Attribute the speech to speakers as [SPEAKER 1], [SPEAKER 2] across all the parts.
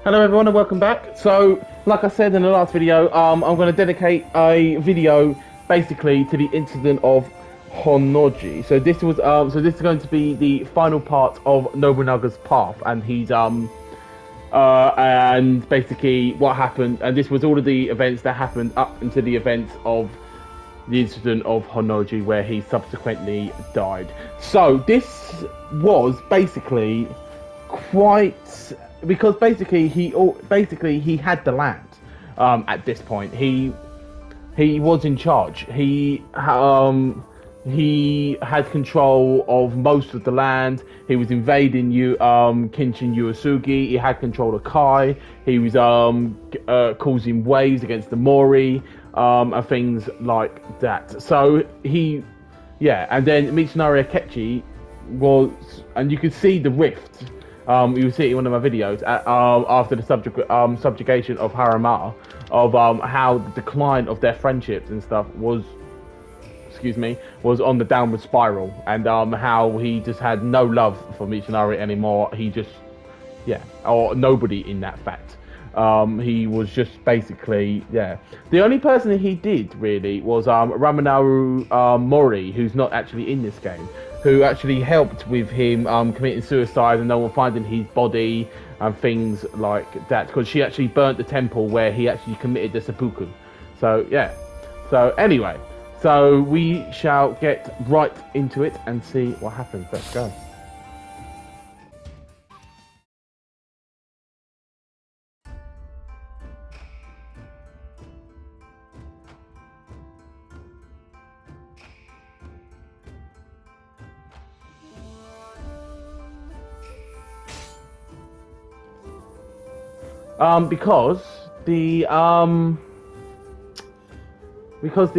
[SPEAKER 1] Hello everyone and welcome back. So, like I said in the last video, I'm going to dedicate a video basically to the incident of Honnoji. So this is going to be the final part of Nobunaga's path, and and basically what happened, and this was all of the events that happened up until the events of the incident of Honnoji, where he subsequently died. So this was basically quite because basically he had the land at this point. He was in charge. He had control of most of the land. He was invading Kinshin Uesugi. He had control of Kai. He was causing waves against the Mori and things like that. So yeah, and then Mitsunari Akechi was, and you could see the rift. You see it in one of my videos after the subjugation of Harama, of how the decline of their friendships and stuff was, excuse me, was on the downward spiral, and how he just had no love for Mitsunari anymore. He just, yeah, or nobody in that fact. He was just basically, yeah. The only person that he did really was Ramanaru Mori, who's not actually in this game, who actually helped with him committing suicide and no one finding his body and things like that, because she actually burnt the temple where he actually committed the seppuku. So yeah. So anyway, so we shall get right into it and see what happens. Let's go. Because the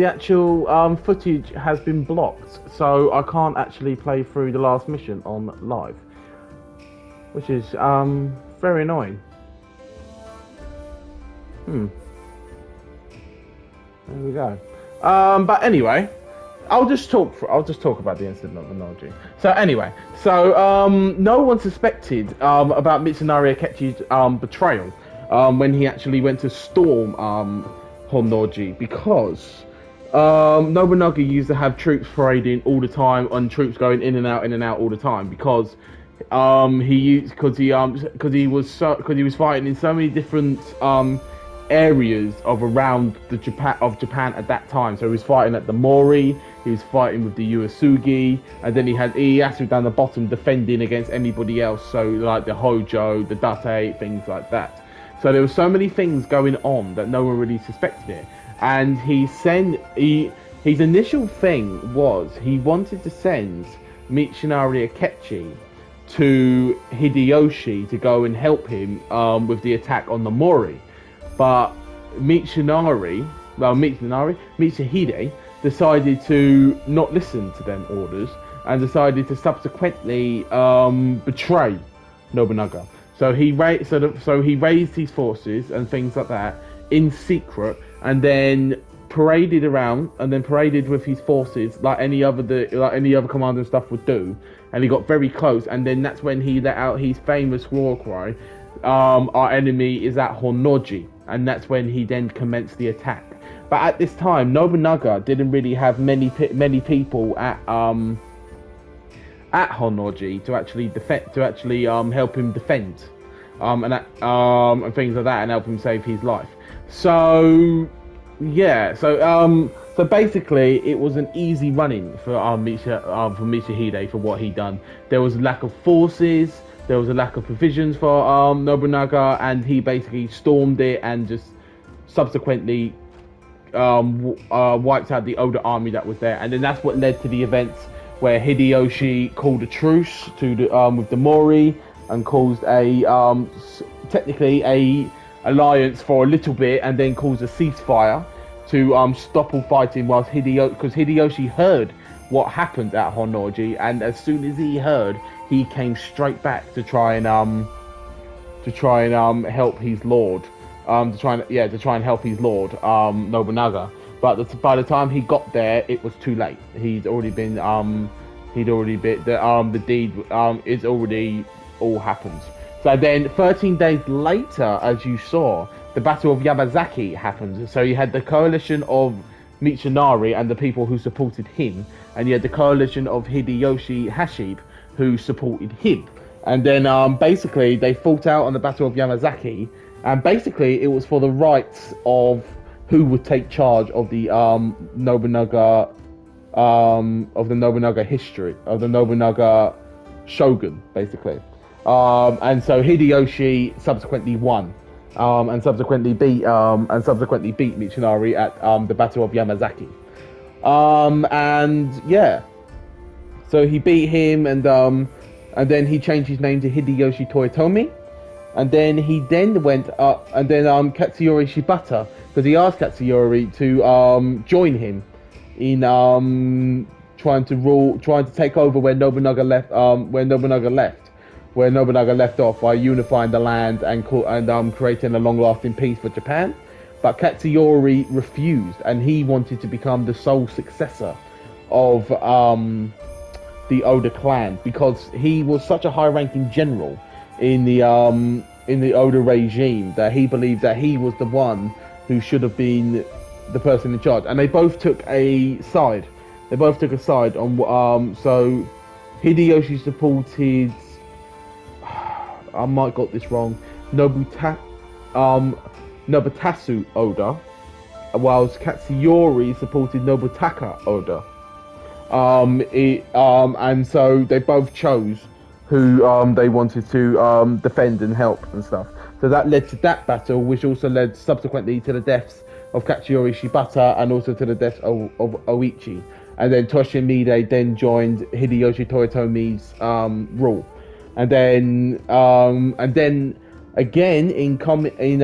[SPEAKER 1] actual footage has been blocked, so I can't actually play through the last mission on live, which is very annoying. There we go. But anyway, I'll just talk about the incident of Inoji. So anyway, no one suspected about Mitsunari Akechi's betrayal when he actually went to storm Honnoji, because Nobunaga used to have troops parading all the time, and troops going in and out all the time, because he was fighting in so many different areas of around Japan at that time. So he was fighting at the Mori, he was fighting with the Uesugi, and then he had Ieyasu down the bottom defending against anybody else. So like the Hojo, the Date, things like that. So there were so many things going on that no one really suspected it. And his initial thing was he wanted to send Mitsunari Akechi to Hideyoshi to go and help him with the attack on the Mori. But Mitsunari, Mitsuhide decided to not listen to them orders and decided to subsequently betray Nobunaga. So he raised his forces and things like that in secret, and then paraded around, and then paraded with his forces like any other commander and stuff would do. And he got very close, and then that's when he let out his famous war cry, "Our enemy is at Honnoji," and that's when he then commenced the attack. But at this time, Nobunaga didn't really have many people at Honnoji to actually help him defend, and things like that, and help him save his life. So yeah, so basically, it was an easy running for Mitsuhide for what he done. There was a lack of forces, there was a lack of provisions for Nobunaga, and he basically stormed it and just subsequently wiped out the Oda army that was there. And then that's what led to the events where Hideyoshi called a truce to with the Mori, and caused technically a alliance for a little bit, and then caused a ceasefire to stop all fighting, whilst Hideyoshi heard what happened at Honnoji, and as soon as he heard, he came straight back to try and help his lord, to try and help his lord Nobunaga. But by the time he got there, it was too late. The deed it's already all happened. So then 13 days later, as you saw, the Battle of Yamazaki happened. So you had the coalition of Michinari and the people who supported him, and you had the coalition of Hideyoshi Hashib who supported him. And then basically they fought out on the Battle of Yamazaki, and basically it was for the rights of who would take charge of the Nobunaga history of the Nobunaga shogun, basically. And so Hideyoshi subsequently won, and subsequently beat Michinari at the Battle of Yamazaki. And yeah, so he beat him, and then he changed his name to Hideyoshi Toyotomi, and then he went up, and then Katsuyori Shibata, because he asked Katsuyori to join him in trying to take over where Nobunaga left off by unifying the land and creating a long-lasting peace for Japan. But Katsuyori refused, and he wanted to become the sole successor of the Oda clan, because he was such a high-ranking general in the Oda regime that he believed that he was the one who should have been the person in charge. And they both took a side. On so Hideyoshi supported, I might got this wrong, Nobutatsu Oda, whilst Katsuyori supported Nobutaka Oda. And so they both chose who they wanted to defend and help and stuff. So that led to that battle, which also led subsequently to the deaths of Katsuyori Shibata and also to the death of Oichi. And then Toshimide then joined Hideyoshi Toyotomi's rule. And then again in Komaki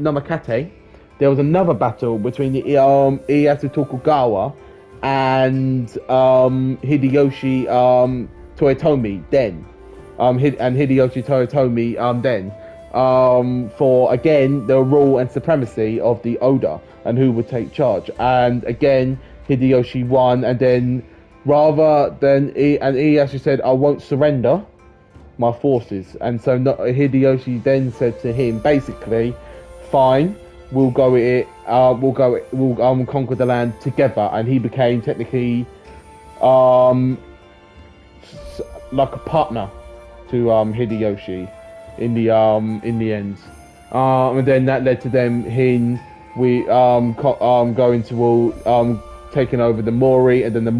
[SPEAKER 1] Nomakate, there was another battle between the Ieyasu Tokugawa and Hideyoshi Toyotomi then, and Hideyoshi Toyotomi then, for again the rule and supremacy of the Oda and who would take charge. And again Hideyoshi won, and then Ieyasu said, "I won't surrender my forces." And so Hideyoshi then said to him, basically, "Fine, we'll go at it. We'll conquer the land together." And he became technically like a partner to Hideyoshi in the end. And then that led to them going to taking over the Mori, and then the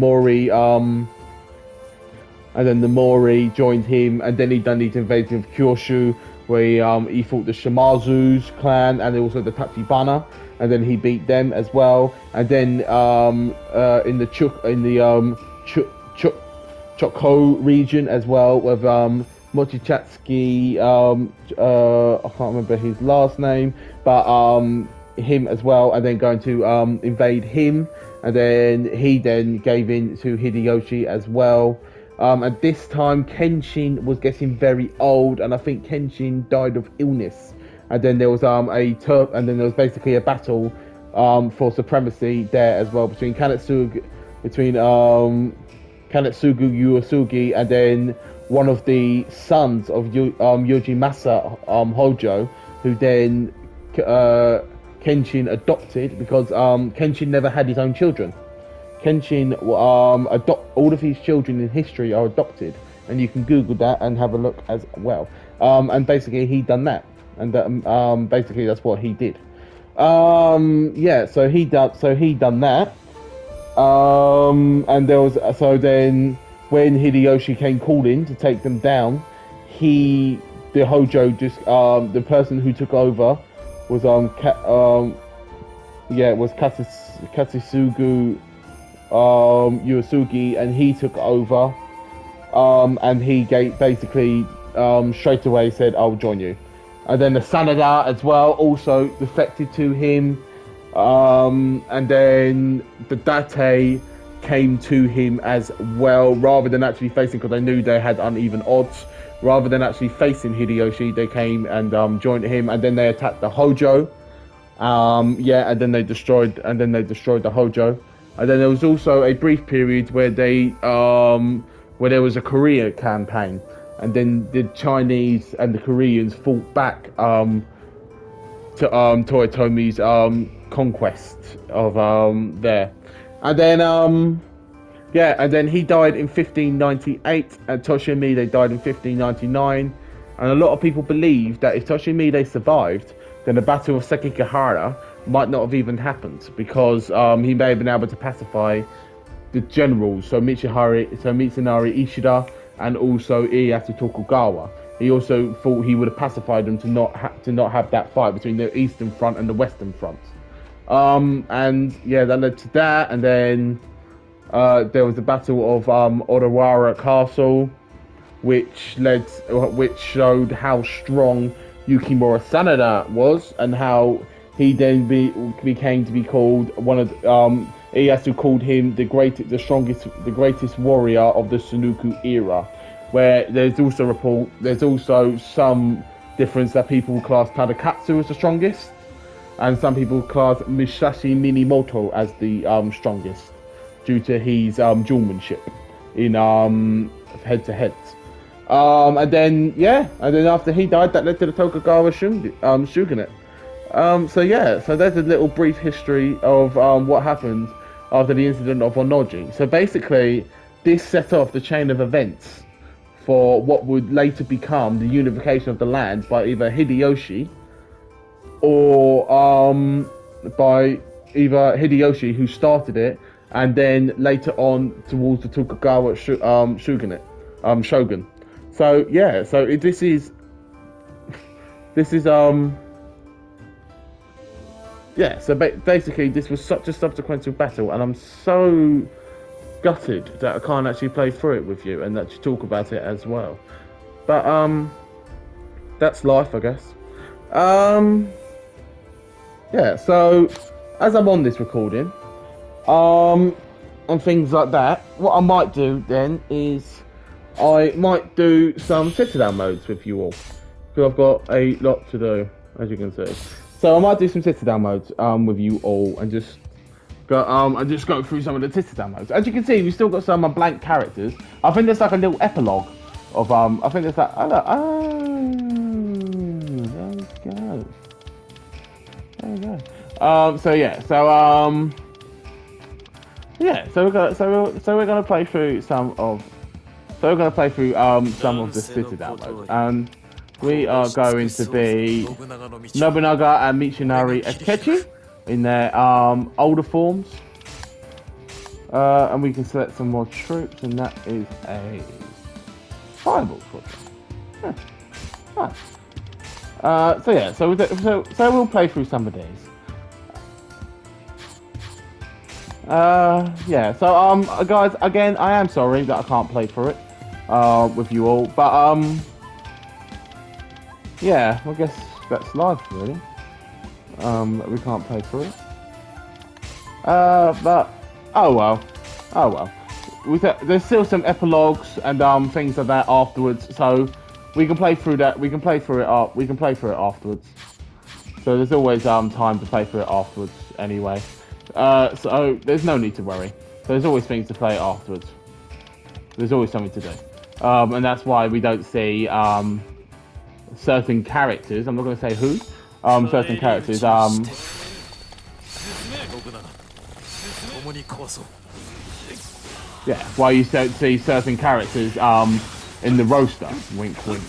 [SPEAKER 1] Mori joined him, and then he done these invasions of Kyushu, where he fought the Shimazu's clan and also the Tachibana, and then he beat them as well. And then in the Chokko region as well, with Mochichatsuki, I can't remember his last name, but him as well, and then going to invade him, and then he gave in to Hideyoshi as well. At this time, Kenshin was getting very old, and I think Kenshin died of illness. And then there was basically a battle for supremacy there as well between Kanetsugu Uesugi, and then one of the sons of Yojimasa Hojo, who then Kenshin adopted, because Kenshin never had his own children. Kenshin all of his children in history are adopted, and you can Google that and have a look as well. And basically he done that, and basically that's what he did. So he done that. And there was then when Hideyoshi came calling to take them down, the Hojo the person who took over was Katsusugu Uesugi, and he took over, and he basically straight away said, "I'll join you." And then the Sanada as well also defected to him, and then the Date came to him as well, rather than actually facing, because they knew they had uneven odds. Rather than actually facing Hideyoshi, they came and joined him, and then they attacked the Hojo. And then they destroyed the Hojo. And then there was also a brief period where where there was a Korea campaign, and then the Chinese and the Koreans fought back to Toyotomi's conquest of there, and then yeah, and then he died in 1598, and Toshimide died in 1599, and a lot of people believe that if Toshimide survived, then the Battle of Sekigahara might not have even happened, because he may have been able to pacify the generals, so Mitsunari Ishida and also Ieyasu Tokugawa. He also thought he would have pacified them to not have that fight between the Eastern Front and the Western Front. And yeah, that led to that, and then there was the Battle of Odawara Castle, which showed how strong Yukimura Sanada was, and how he then became to be called one of Ieyasu called him the greatest warrior of the Sengoku era. Where there's also some difference that people class Tadakatsu as the strongest, and some people class Musashi Minamoto as the strongest, due to his duelmanship in head-to-head. And then after he died, that led to the Tokugawa shogunate. So there's a little brief history of what happened after the incident of Onoji. So basically, this set off the chain of events for what would later become the unification of the land by either Hideyoshi or who started it, and then later on towards the Tokugawa shogun. So yeah, this is yeah. So basically, this was such a subsequent battle, and I'm so gutted that I can't actually play through it with you and actually talk about it as well. But that's life, I guess. Yeah. So as I'm on this recording, and things like that, what I might do then is I might do some sit-down modes with you all, because I've got a lot to do, as you can see. So I might do some sit-down modes with you all, and just go through some of the sit-down modes. As you can see, we've still got some blank characters. I think there's like a little epilogue of I think there's like there we go. So we're gonna play through some of the sit-down modes, and we are going to be Nobunaga and Mitsunari Akechi in their older forms, and we can select some more troops, and that is a fireball squadron. Nice. So we'll play through some of these. Guys, again, I am sorry that I can't play through it with you all, but yeah, I guess that's life, really. We can't play through it. But oh well. There's still some epilogues and things like that afterwards, so we can play through that. We can play through it afterwards. So there's always time to play through it afterwards anyway. So there's no need to worry. There's always things to play afterwards. There's always something to do, and that's why we don't see certain characters. I'm not going to say who. Certain characters. Yeah, why you don't see certain characters in the roster. Wink, wink.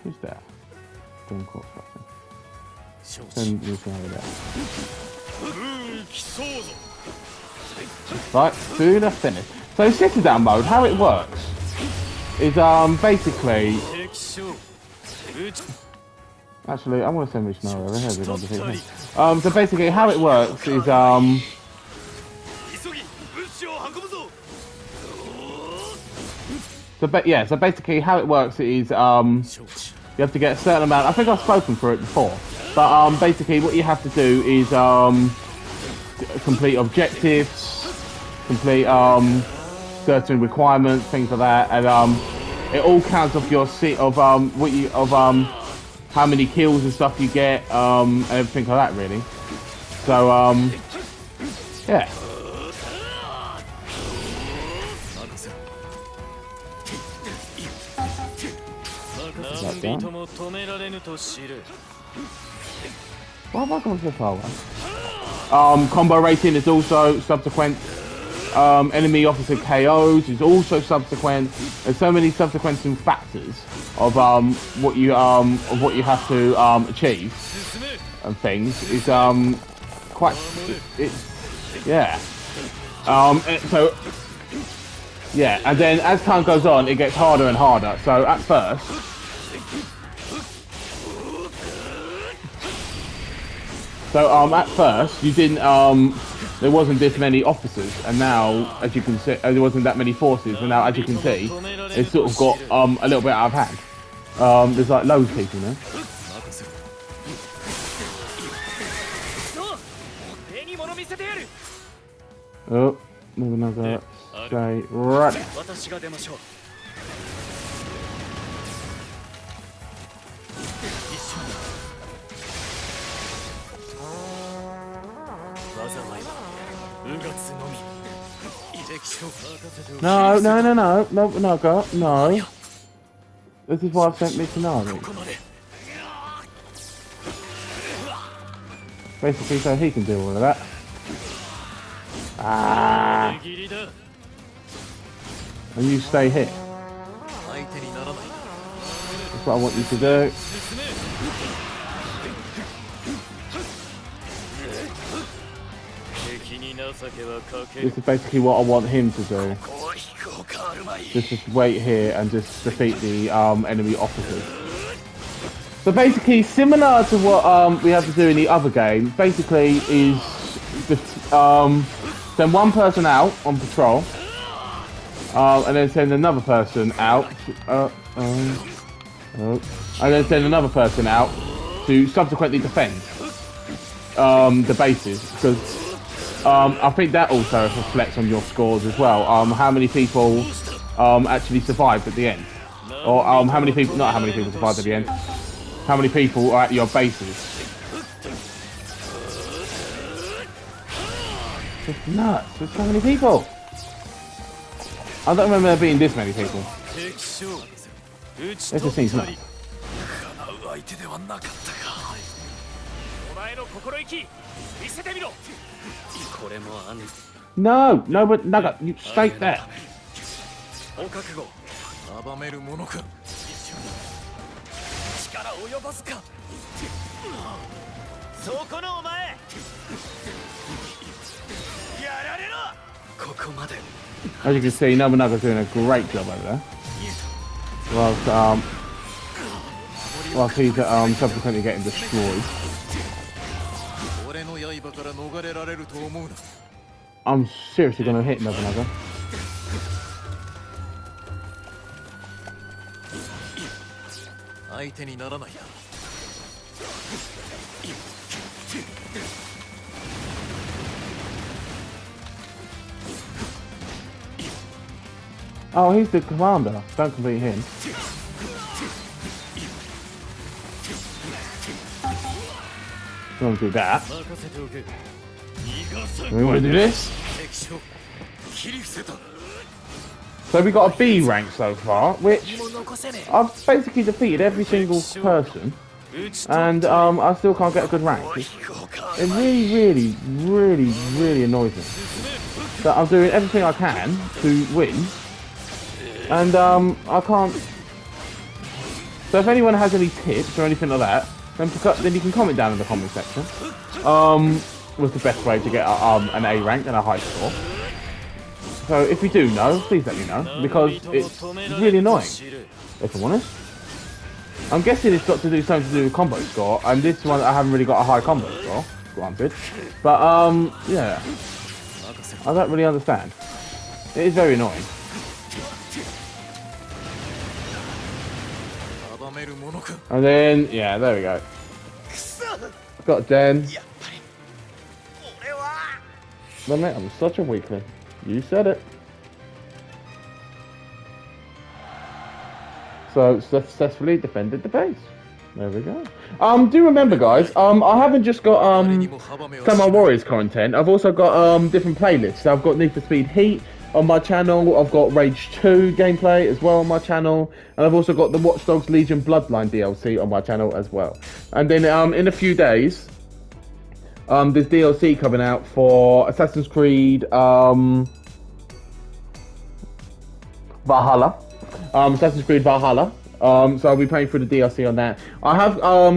[SPEAKER 1] Who's that? Don't call something. Right, to the finish. So sit-down mode, how it works is basically. Actually, I want to send Missionary over here. So basically, how it works is So basically, how it works is you have to get a certain amount. I think I've spoken for it before, but basically, what you have to do is complete objectives, complete certain requirements, things like that, and it all counts off your seat of how many kills and stuff you get, and everything like that, really. So, yeah. Like that. Why have I gone so far away? Combo rating is also subsequent. Enemy officer KOs is also subsequent. There's so many subsequent factors of what you have to achieve and things. It's quite yeah. So yeah, and then as time goes on, it gets harder and harder. So at first. At first, you didn't, there wasn't this many officers, and now, as you can see, there wasn't that many forces, and now, as you can see, it's sort of got, a little bit out of hand. There's like loads of people now. Oh, Nobunaga, stay right there. No, Nobunaga, no. This is why I've sent Mitsunari. Basically, so he can do all of that. Ah. And you stay here. That's what I want you to do. This is basically what I want him to do. Just wait here and just defeat the enemy officers. So basically, similar to what we have to do in the other game, basically is just send one person out on patrol, and then send another person out, and then send another person out to subsequently defend the bases, because I think that also reflects on your scores as well. How many people actually survived at the end, or how many people? Not how many people survived at the end. How many people are at your bases? It's nuts. There's so many people. I don't remember there being this many people. It just seems nuts. No, but Naga, you stay there. As you can see, Nobunaga's doing a great job over there. Whilst he's subsequently getting destroyed. I'm seriously gonna hit Nobunaga. Oh, he's the commander. Don't complete him. We want to do that. We want to do this. So we got a B rank so far, which I've basically defeated every single person, and I still can't get a good rank. It really annoys me that I'm doing everything I can to win, and I can't. So if anyone has any tips or anything like that, then you can comment down in the comment section. What's the best way to get an A rank and a high score? So if you do know, please let me know, because it's really annoying, if I'm honest. I'm guessing it's got to do something to do with combo score, and this one I haven't really got a high combo score, granted. But yeah, I don't really understand. It is very annoying. And then, yeah, there we go. Got Den. But mate, I'm such a weakling. You said it. So successfully defended the base. There we go. Do remember, guys? I haven't just got Samurai Warriors content. I've also got different playlists. I've got Need for Speed Heat on my channel. I've got Rage 2 gameplay as well on my channel, and I've also got the Watch Dogs Legion Bloodline DLC on my channel as well. And then in a few days, there's DLC coming out for Assassin's Creed Valhalla. Assassin's Creed Valhalla. So I'll be playing through the DLC on that. I have I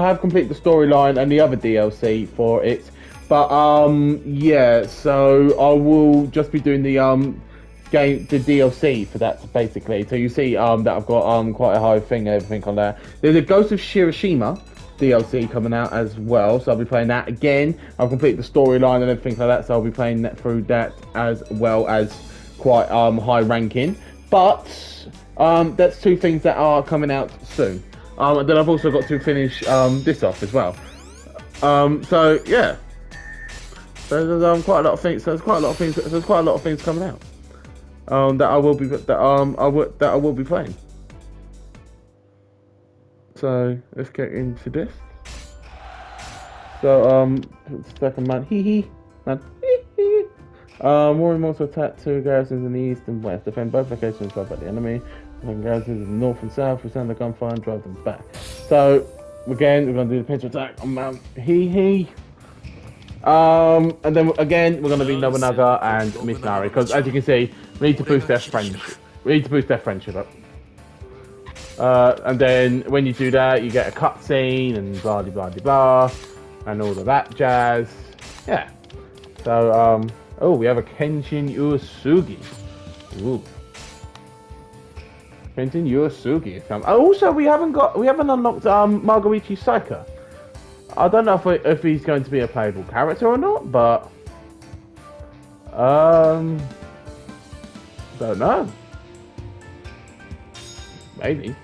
[SPEAKER 1] have completed the storyline and the other DLC for it. But yeah, so I will just be doing the DLC for that basically. So you see that I've got quite a high thing and everything on there. There's a Ghost of Shirashima DLC coming out as well, so I'll be playing that again. I've completed the storyline and everything like that, so I'll be playing that through that as well as quite high ranking. But that's two things that are coming out soon. And then I've also got to finish this off as well. So yeah, there's quite a lot of things. There's quite a lot of things. There's quite a lot of things coming out that I will be playing. So let's get into this. So second man, man. Warring also attacked two garrisons in the east and west, defend both locations by the enemy. And garrisons in the north and south, return the gunfire and drive them back. So again, we're going to do the pinch attack on Mount Hihi. And then again, we're going to be Nobunaga and Mitsunari, because as you can see, we need to boost their friendship. We need to boost their friendship up. And then when you do that, you get a cutscene and blah blah blah blah, and all of that jazz. Yeah. So oh, we have a Kenshin Uesugi. Ooh. Kenshin Uesugi is coming. Also, we haven't unlocked Marguichi Saika. I don't know if he's going to be a playable character or not, but don't know. Maybe.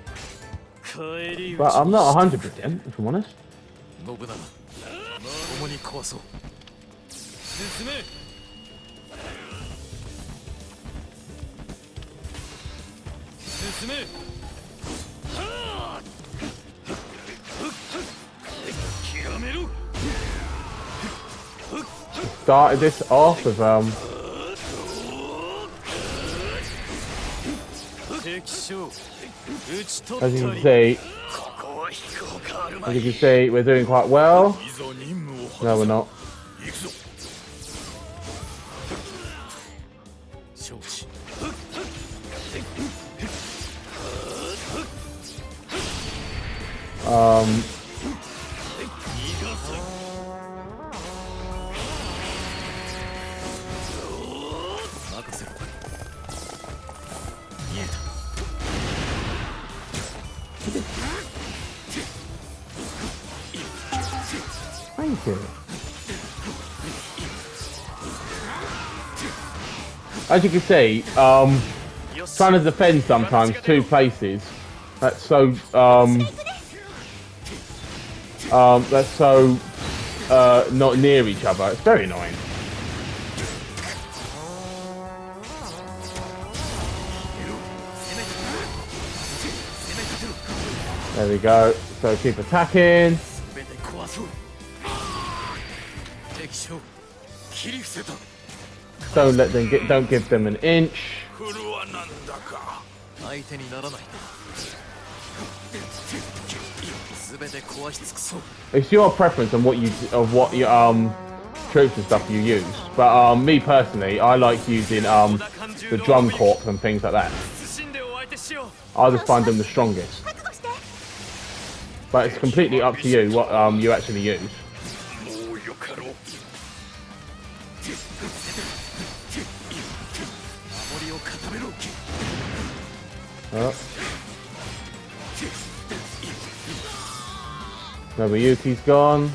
[SPEAKER 1] But I'm not 100%, if I'm honest. Started this off with as you can see, we're doing quite well. No, we're not. Thank you. As you can see, trying to defend sometimes two places that's so not near each other. It's very annoying. There we go. So keep attacking. Don't let them get. Don't give them an inch. It's your preference on what troops and stuff you use. But me personally, I like using the drum corps and things like that. I just find them the strongest. But it's completely up to you what you actually use. Oh. Nobuyuki's gone.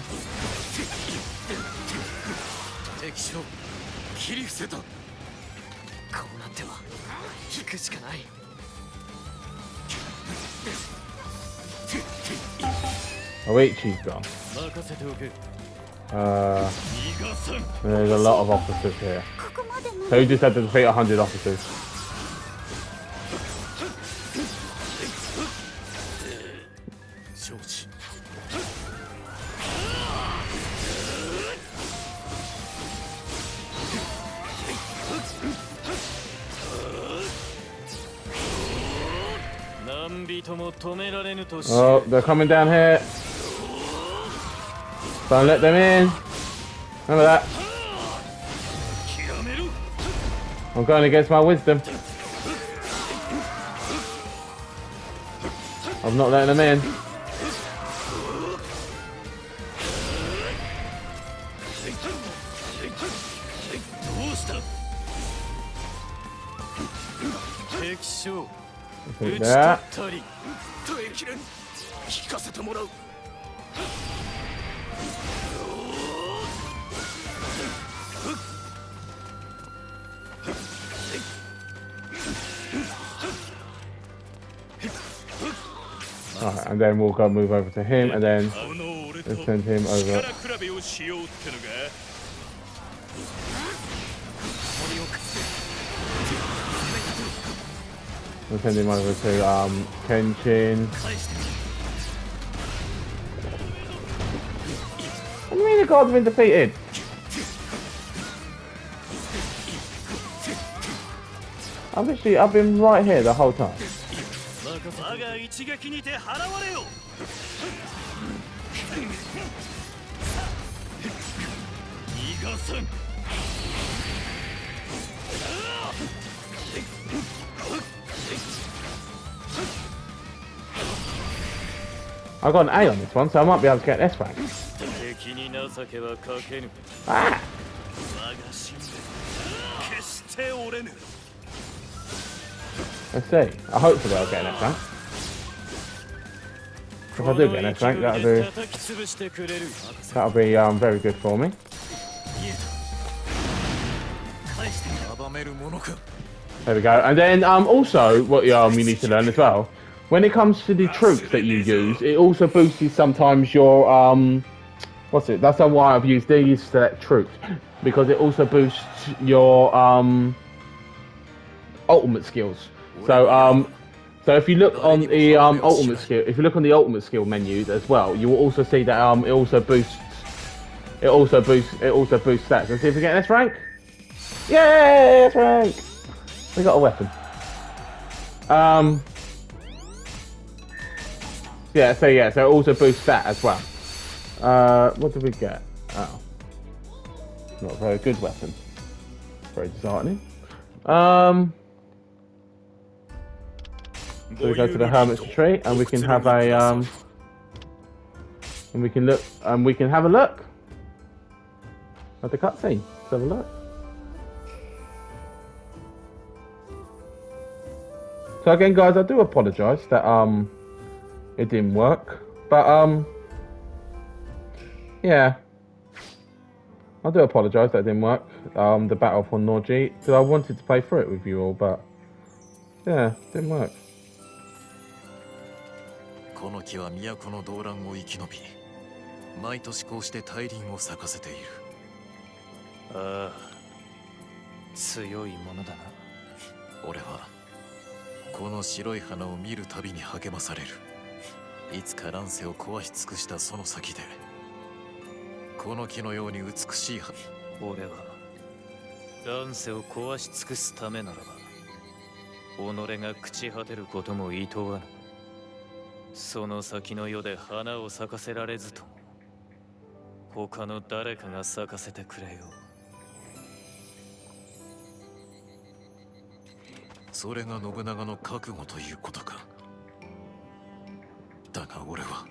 [SPEAKER 1] Oichi's gone. There's a lot of officers here. So you just had to defeat 100 officers. Oh, they're coming down here. Don't let them in. Remember that. I'm going against my wisdom. I'm not letting them in. Like that. Alright, and then we'll go move over to him, and then we'll send him over. We'll send him over to Kenshin. What do you mean the gods have been defeated? I've been right here the whole time. I got an A on this one, so I might be able to get an S rank. Ah! Let's see. Hopefully I'll get an S rank. If I do get an S rank, that'll be very good for me. There we go. And then also what you need to learn as well. When it comes to the troops that you use, it also boosts sometimes your what's it? That's why I've used these select troops, because it also boosts your ultimate skills. So so if you look on the ultimate skill, if you look on the ultimate skill menu as well, you will also see that it also boosts stats. Let's see if we get an S rank. Yay, S rank! We got a weapon. Yeah, so it also boosts that as well. What did we get? Oh, not a very good weapon. Very disheartening. So we go to the Hermit's Retreat, and we can have a and we can have a look at the cutscene. Let's have a look. So again, guys, I do apologise that it didn't work, but yeah, I do apologise that it didn't work. The Battle for Norji, because I wanted to play through it with you all, but yeah, it didn't work.
[SPEAKER 2] この木は都の動乱を生き延び、毎年こうして大輪を咲かせている。ああ、強いものだな。俺はこの白い花を見るたびに励まされる。いつか乱世を壊し尽くしたその先で、この木のように美しい花。俺は乱世を壊し尽くすためならば、己が朽ち果てることも厭わぬ。その先の世で花を咲かせられずとも、他の誰かが咲かせてくれよ。それが信長の覚悟ということか。だが俺は。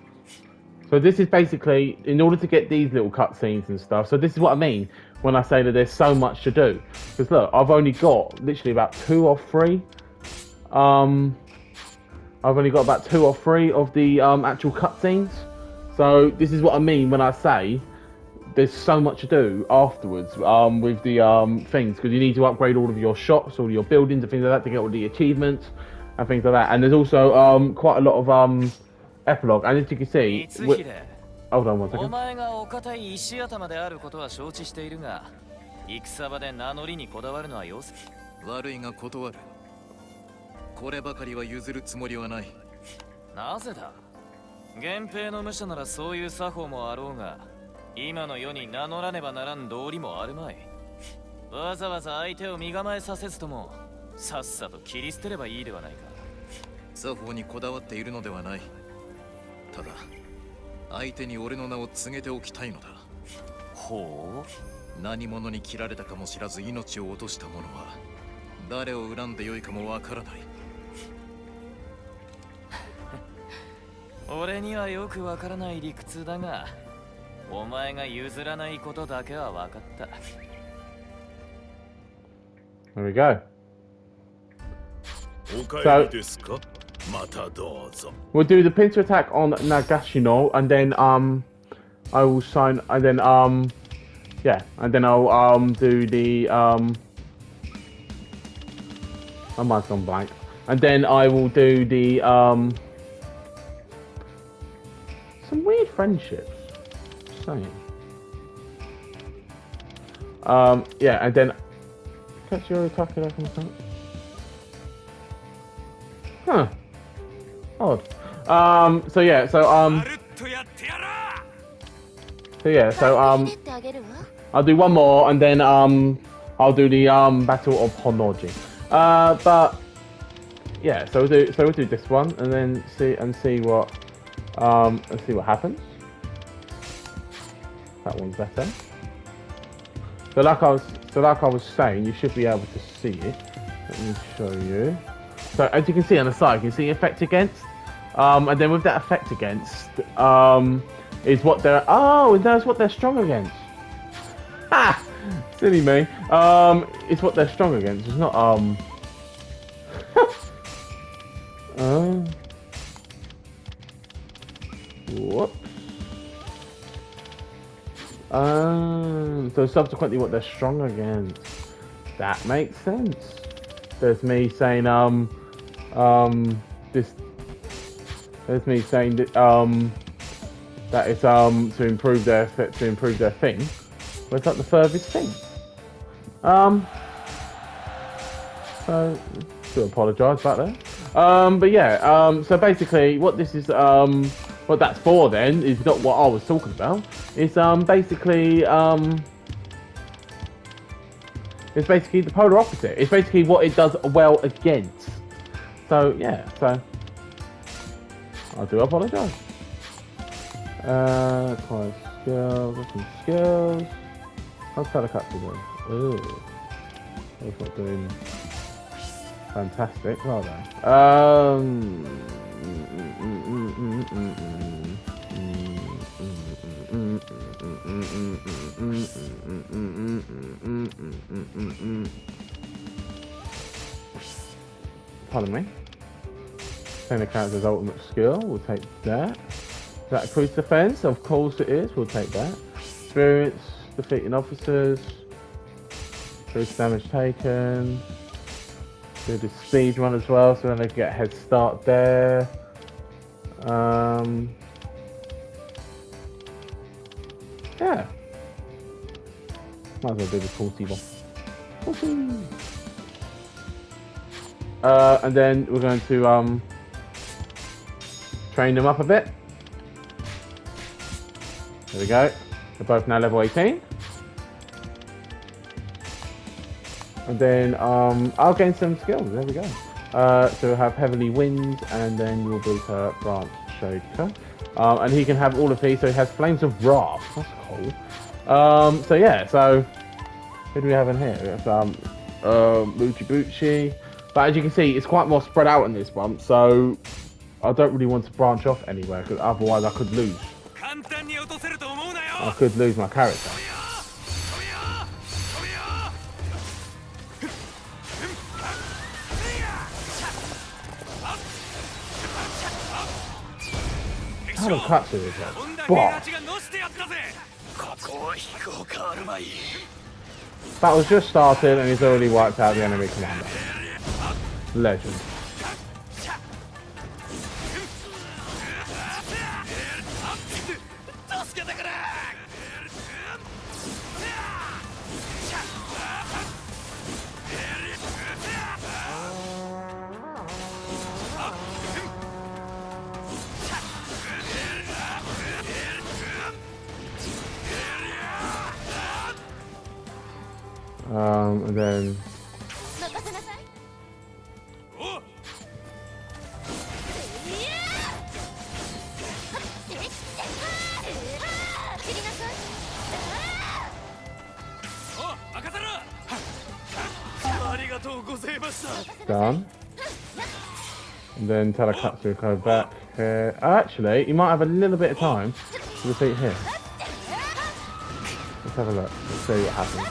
[SPEAKER 1] So this is basically, in order to get these little cutscenes and stuff, so this is what I mean when I say that there's so much to do. Because look, I've only got literally about 2 or 3 I've only got about 2 or 3 of the actual cutscenes. So this is what I mean when I say there's so much to do afterwards with the things, because you need to upgrade all of your shops, all your buildings and things like that to get all the achievements and things like that. And there's also quite a lot of epilogue. And as you can see, hold on 1 second.
[SPEAKER 2] こればかりは譲るつもりはない。なぜだ。源平の武者ならそういう作法もあろうが、今の世に名乗らねばならん道理もあるまい。わざわざ相手を身構えさせずとも、さっさと切り捨てればいいではないか。作法にこだわっているのではない。ただ相手に俺の名を告げておきたいのだ。ほう。何者に切られたかも知らず命を落とした者は誰を恨んでよいかもわからない。
[SPEAKER 3] 俺にはよくわからない理屈だが、お前が譲らないことだけは分かった。
[SPEAKER 1] There we go.
[SPEAKER 4] お帰りですか？またどうぞ。
[SPEAKER 1] We'll do the pincer attack on Nagashino, and then I will sign, and then yeah, and then I'll do the my mind's gone blank, and then I will do the some weird friendships. Just saying. Yeah, and then catch your attack it up on the front. Huh. Odd. So yeah, so I'll do one more, and then I'll do the Battle of Honoji. But yeah, so we'll do this one, and then see what happens. That one's better. So like I was saying, you should be able to see it. Let me show you. So as you can see on the side, you can see effect against, and then with that effect against, is what they're that's what they're strong against. Ha! Silly me. It's what they're strong against. It's not whoops. So subsequently, what they're strong against. That makes sense. There's me saying this. There's me saying that that is to improve their thing. Where's that the furthest thing? So do apologise about that. But yeah. So basically, what this is what that's for then is not what I was talking about. It's basically the polar opposite. It's basically what it does well against. So yeah, so I do apologise. Acquire skills, got some skills. How's Telecat doing? Ooh, they're not doing fantastic, are they? Pardon me. Send the character's ultimate skill, we'll take that. Is that increase defense? Of course it is, we'll take that. Experience, defeating officers. Increase damage taken. Do the speed run as well, so then they get a head start there. Yeah. Might as well do the 40 one. 40. And then we're going to train them up a bit. There we go. They're both now level 18. And then I'll gain some skills. There we go. So we'll have Heavenly Wind, and then we'll build her Branch Shaker. And he can have all of these, so he has Flames of Wrath. That's cool. So yeah, so who do we have in here? We have Mujibuchi. But as you can see, it's quite more spread out in this one, so I don't really want to branch off anywhere, because otherwise I could lose. I could lose my character. How do cut to this one? Battle's just started and he's already wiped out the enemy commander. Legend. And then
[SPEAKER 2] とうございました。
[SPEAKER 1] Done. And then Tarakatsu go back here. Actually, you might have a little bit of time to defeat him. Let's have a look. Let's see what happens.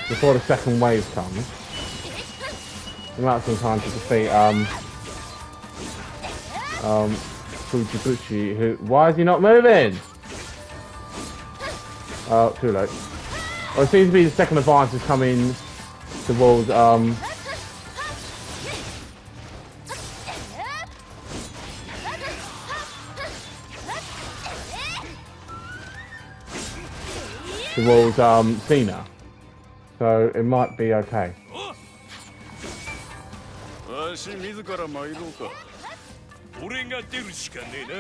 [SPEAKER 1] Before the second wave comes, you might have some time to defeat Fujibuchi, who... Why is he not moving? Oh, too late. Well, it seems to be the second advance is coming towards Cena. So it might be okay.
[SPEAKER 4] わし自ら参ろうか。俺が出るしかねえな。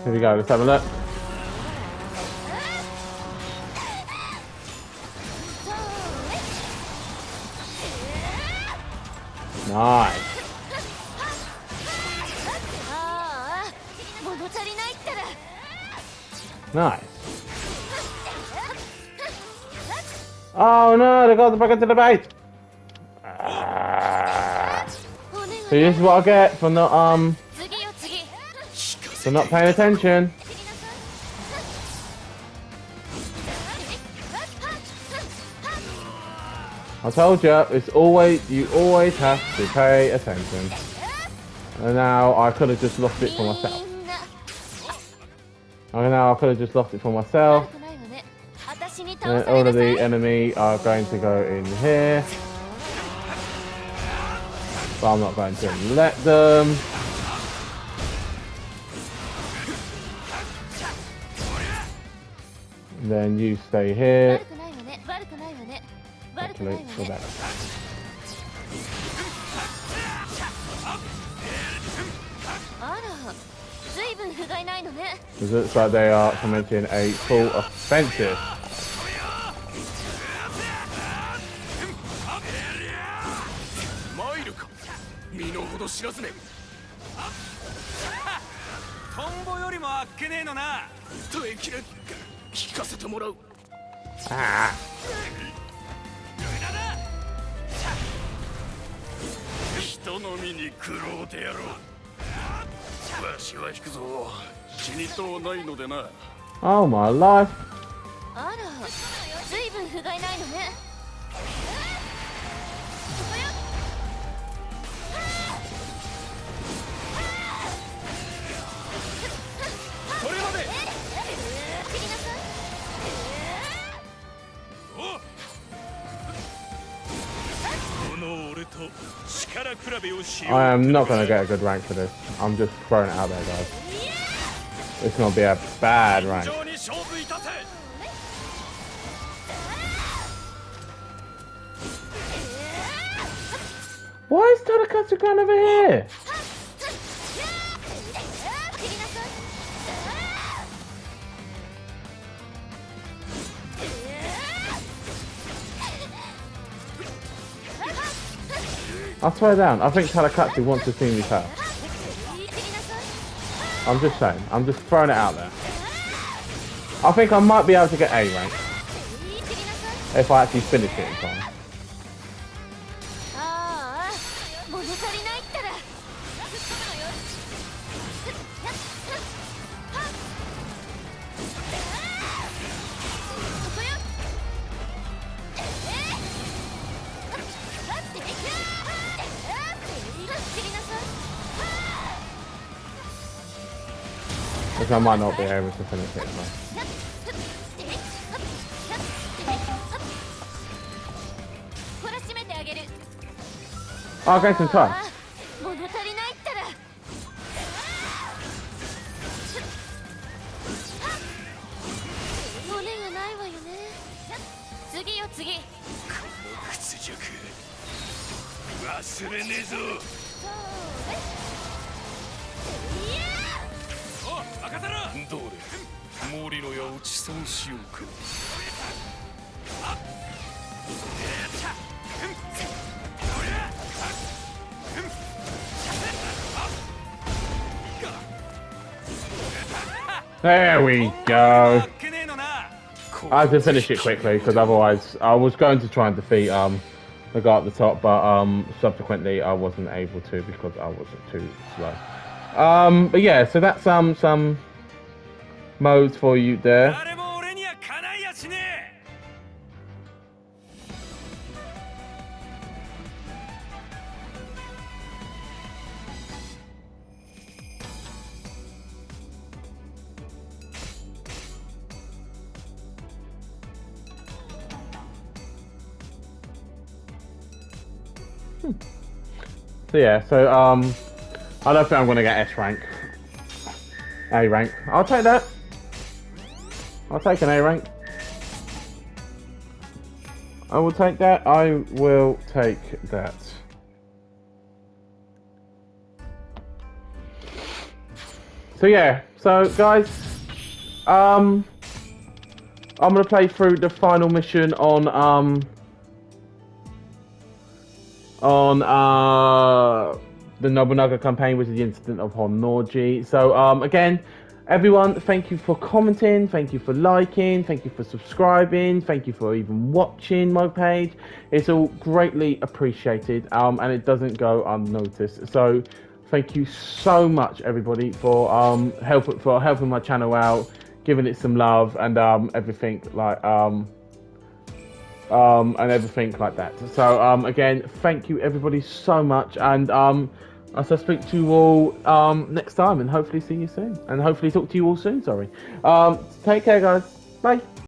[SPEAKER 1] Here we go, let's have a look. Nice. Nice. Oh no, they got back into the base. So this is what I get for not paying attention. I told you, you always have to pay attention. And now I could have just lost it for myself. And now I could have just lost it for myself. And all of the enemy are going to go in here. But I'm not going to let them. And then you stay here. Actually, go back. It looks like they are commencing a full offensive. Ah.
[SPEAKER 4] 人の身に苦労でやろう。わしは引くぞ。死にとうないのでな。
[SPEAKER 1] Oh my life.
[SPEAKER 5] あら、ずいぶん不甲斐ないのね。
[SPEAKER 4] それまで。
[SPEAKER 1] I am not going to get a good rank for this. I'm just throwing it out there, guys. It's going to be a bad rank. Why is Tarakatsu going over here? I swear down, I think Tarakatsu wants to see me fail. I'm just saying, I'm just throwing it out there. I think I might be able to get A rank. If I actually finish it in time. Because I might not be able to finish it. Oh, I'll get some time. There we go. I had to finish it quickly because otherwise I was going to try and defeat the guy at the top, but subsequently I wasn't able to because I was too slow. But yeah, so that's some modes for you there. So yeah, so I don't think I'm gonna get S rank. A rank. I'll take that. I'll take an A rank. I will take that. I will take that. So yeah, so guys, I'm gonna play through the final mission on the Nobunaga campaign, which is the Incident of Honnoji. So again, everyone, thank you for commenting, thank you for liking, thank you for subscribing, thank you for even watching my page. It's all greatly appreciated, and it doesn't go unnoticed. So thank you so much, everybody, for helping my channel out, giving it some love, and everything like and everything like that. So again, thank you everybody so much, and I shall speak to you all next time, and hopefully see you soon, and hopefully talk to you all soon. Sorry. Take care, guys. Bye.